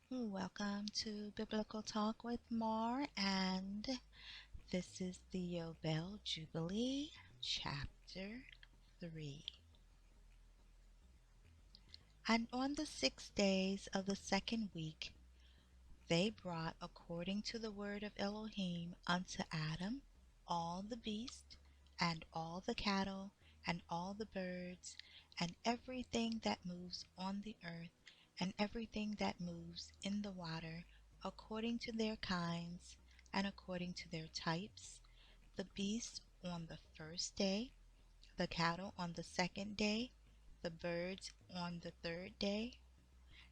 Welcome to Biblical Talk with Mar, and this is the YoBeL Jubilee, Chapter 3. And on the 6 days of the second week, they brought according to the word of Elohim unto Adam all the beasts, and all the cattle, and all the birds, and everything that moves on the earth, and everything that moves in the water, according to their kinds, and according to their types, the beasts on the first day, the cattle on the second day, the birds on the third day,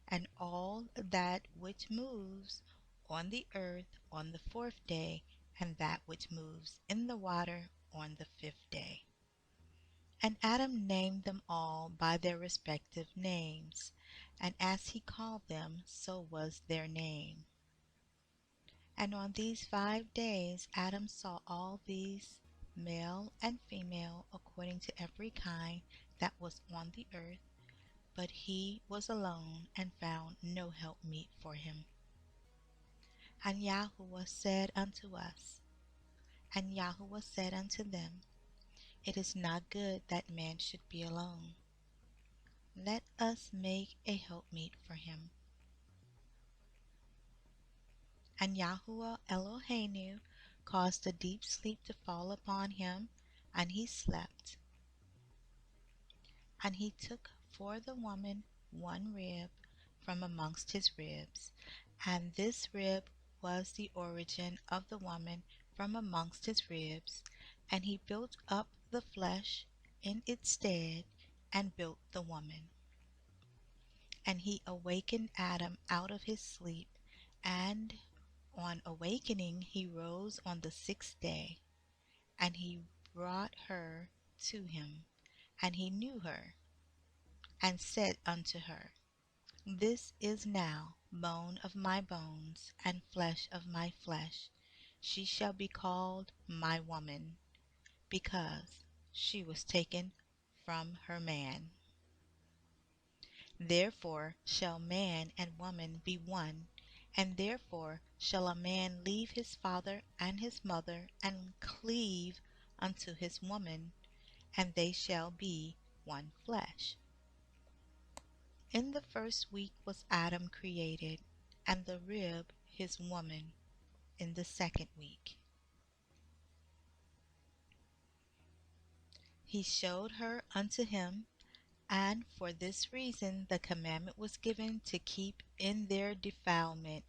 and all that which moves on the earth on the fourth day, and that which moves in the water on the fifth day. And Adam named them all by their respective names, and as he called them, so was their name. And on these 5 days Adam saw all these, male and female, according to every kind that was on the earth, but he was alone, and found no helpmeet for him. And Yahuwah said unto us, and Yahuwah said unto them, It is not good that man should be alone. Let us make a helpmeet for him. And Yahuwah Eloheinu caused a deep sleep to fall upon him, and he slept. And he took for the woman one rib from amongst his ribs, and this rib was the origin of the woman from amongst his ribs, and he built up the flesh in its stead, and built the woman. And he awakened Adam out of his sleep, and on awakening he rose on the 6th day, and he brought her to him, and he knew her, and said unto her, This is now bone of my bones, and flesh of my flesh. She shall be called my woman, because she was taken from her man. Therefore shall man and woman be one, and therefore shall a man leave his father and his mother, and cleave unto his woman, and they shall be one flesh. In the first week was Adam created, and the rib his woman in the second week. He showed her unto him, and for this reason the commandment was given to keep in their defilement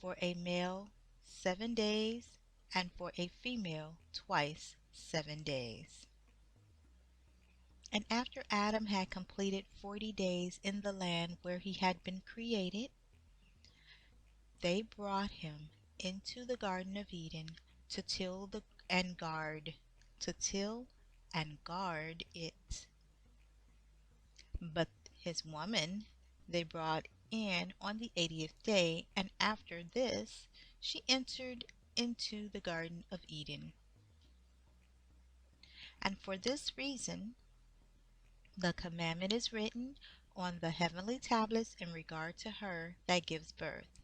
for a male 7 days, and for a female twice 7 days. And after Adam had completed 40 days in the land where he had been created, they brought him into the Garden of Eden to till and guard it. But his woman they brought in on the 80th day, and after this she entered into the Garden of Eden. And for this reason the commandment is written on the heavenly tablets in regard to her that gives birth.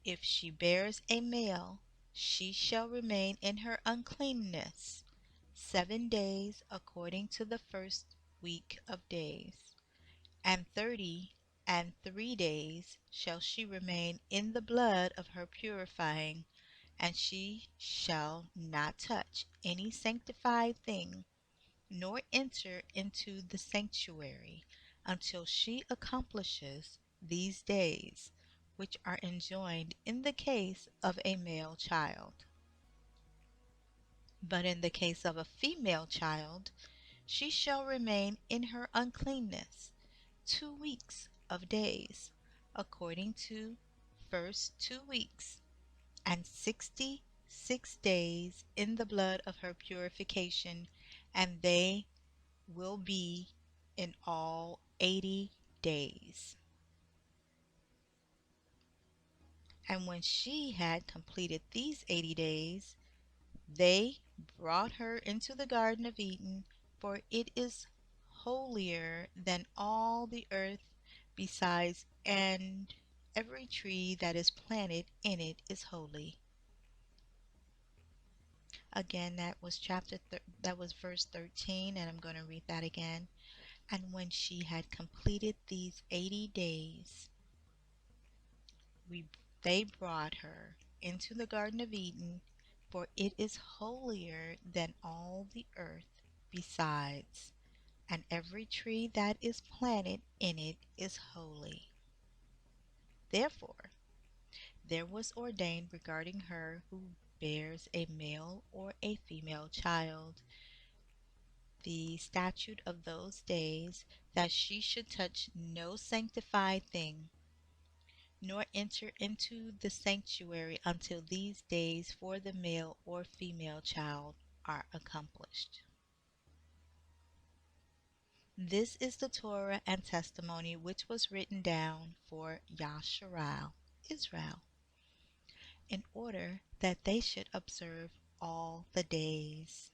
If she bears a male, she shall remain in her uncleanness 7 days according to the first week of days, and 30 and 3 days shall she remain in the blood of her purifying, and she shall not touch any sanctified thing, nor enter into the sanctuary, until she accomplishes these days, which are enjoined in the case of a male child. But in the case of a female child, she shall remain in her uncleanness 2 weeks of days, according to first 2 weeks, and 66 days in the blood of her purification, and they will be in all 80 days. And when she had completed these 80 days, they brought her into the Garden of Eden, for it is holier than all the earth besides, and every tree that is planted in it is holy. Again, that was verse 13, and I'm going to read that again. And when she had completed these 80 days, we they brought her into the Garden of Eden, for it is holier than all the earth besides, and every tree that is planted in it is holy. Therefore, there was ordained regarding her who bears a male or a female child the statute of those days, that she should touch no sanctified thing, nor enter into the sanctuary until these days for the male or female child are accomplished. This is the Torah and testimony which was written down for Yasharal, Israel, in order that they should observe all the days.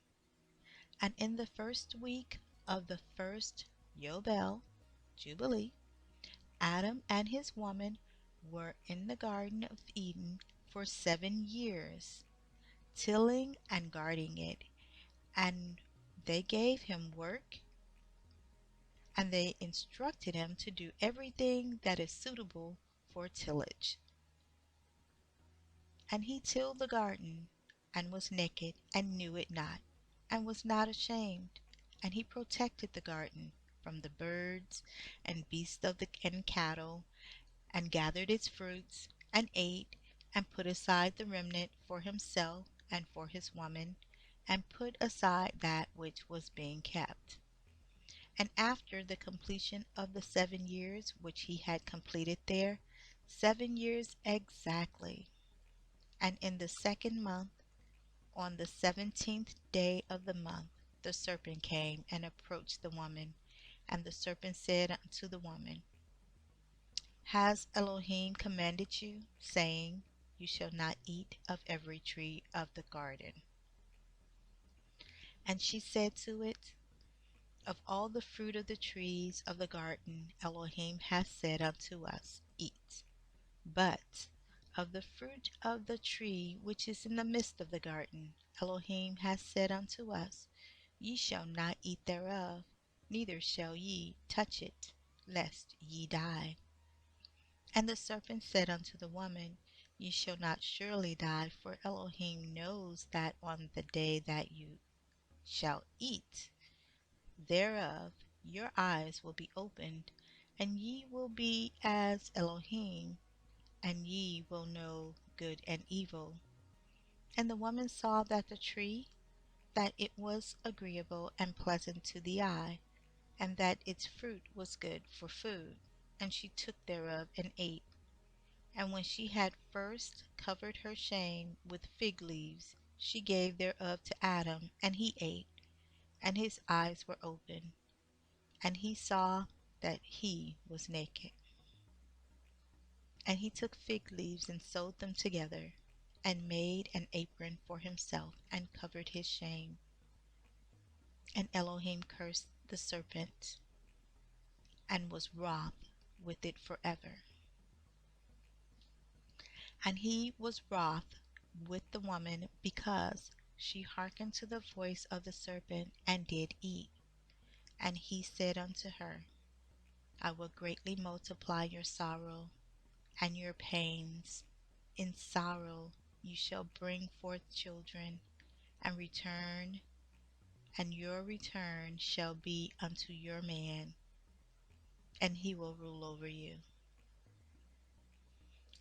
And in the first week of the first YoBeL Jubilee, Adam and his woman were in the Garden of Eden for 7 years, tilling and guarding it, and they gave him work, and they instructed him to do everything that is suitable for tillage. And he tilled the garden, and was naked, and knew it not, and was not ashamed. And he protected the garden from the birds and beasts and cattle, and gathered its fruits, and ate, and put aside the remnant for himself and for his woman, and put aside that which was being kept. And after the completion of the 7 years which he had completed there, 7 years exactly, and in the second month, on the 17th day of the month, the serpent came and approached the woman, and the serpent said unto the woman, Has Elohim commanded you, saying, You shall not eat of every tree of the garden? And she said to it, Of all the fruit of the trees of the garden Elohim hath said unto us, Eat. But of the fruit of the tree which is in the midst of the garden Elohim hath said unto us, Ye shall not eat thereof, neither shall ye touch it, lest ye die. And the serpent said unto the woman, Ye shall not surely die, for Elohim knows that on the day that you shall eat thereof, your eyes will be opened, and ye will be as Elohim, and ye will know good and evil. And the woman saw that the tree, that it was agreeable and pleasant to the eye, and that its fruit was good for food, and she took thereof and ate. And when she had first covered her shame with fig leaves, she gave thereof to Adam, and he ate, and his eyes were opened, and he saw that he was naked. And he took fig leaves and sewed them together, and made an apron for himself, and covered his shame. And Elohim cursed the serpent, and was wroth with it forever. And he was wroth with the woman, because she hearkened to the voice of the serpent, and did eat. And he said unto her, I will greatly multiply your sorrow and your pains. In sorrow you shall bring forth children, and your return shall be unto your man, and he will rule over you.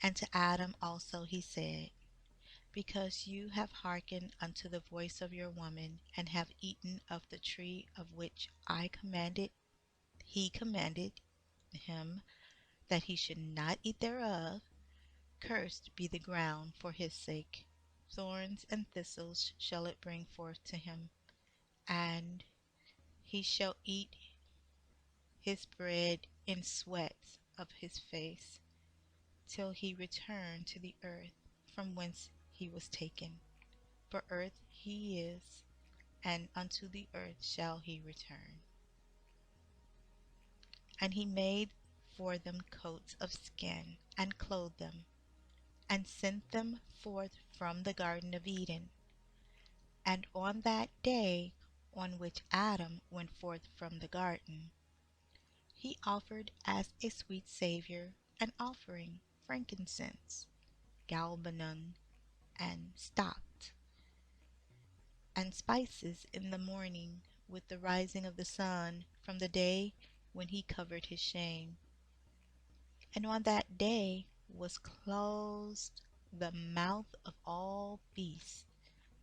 And to Adam also he said, Because you have hearkened unto the voice of your woman, and have eaten of the tree of which he commanded him that he should not eat thereof, cursed be the ground for his sake. Thorns and thistles shall it bring forth to him, and he shall eat his bread in sweat of his face, till he return to the earth from whence he was taken. For earth he is, and unto the earth shall he return. And he made for them coats of skin, and clothed them, and sent them forth from the Garden of Eden. And on that day on which Adam went forth from the garden, he offered as a sweet savour an offering frankincense, galbanum, and stocks, and spices in the morning with the rising of the sun from the day when he covered his shame. And on that day was closed the mouth of all beasts,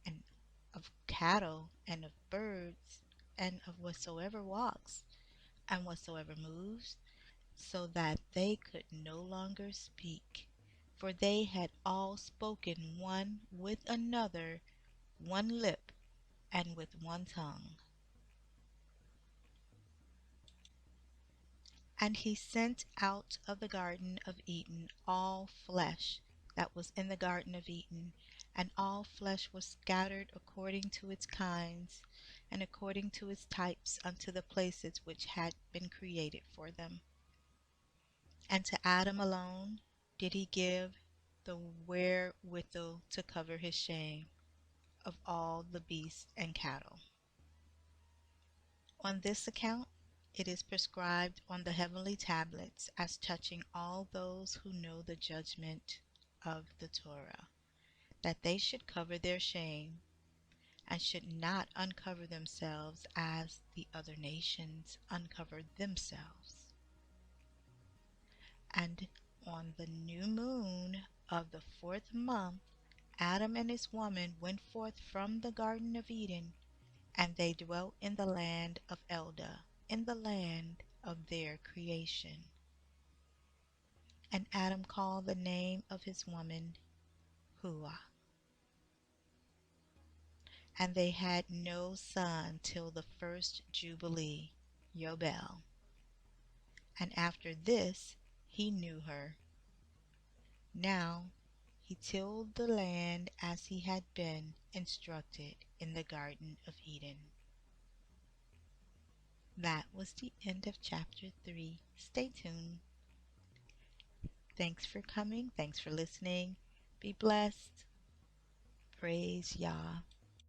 and of cattle, and of birds, and of whatsoever walks, and whatsoever moves, so that they could no longer speak, for they had all spoken one with another, one lip, and with one tongue. And he sent out of the Garden of Eden all flesh that was in the Garden of Eden, and all flesh was scattered according to its kinds, and according to its types unto the places which had been created for them. And to Adam alone did he give the wherewithal to cover his shame of all the beasts and cattle. On this account it is prescribed on the heavenly tablets as touching all those who know the judgment of the Torah, that they should cover their shame, and should not uncover themselves as the other nations uncovered themselves. And on the new moon of the 4th month Adam and his woman went forth from the Garden of Eden, and they dwelt in the land of Eldah, in the land of their creation. And Adam called the name of his woman Hua. And they had no son till the first Jubilee, YoBeL. And after this he knew her. Now he tilled the land as he had been instructed in the Garden of Eden. That was the end of chapter 3. Stay tuned. Thanks for coming. Thanks for listening. Be blessed. Praise Yah.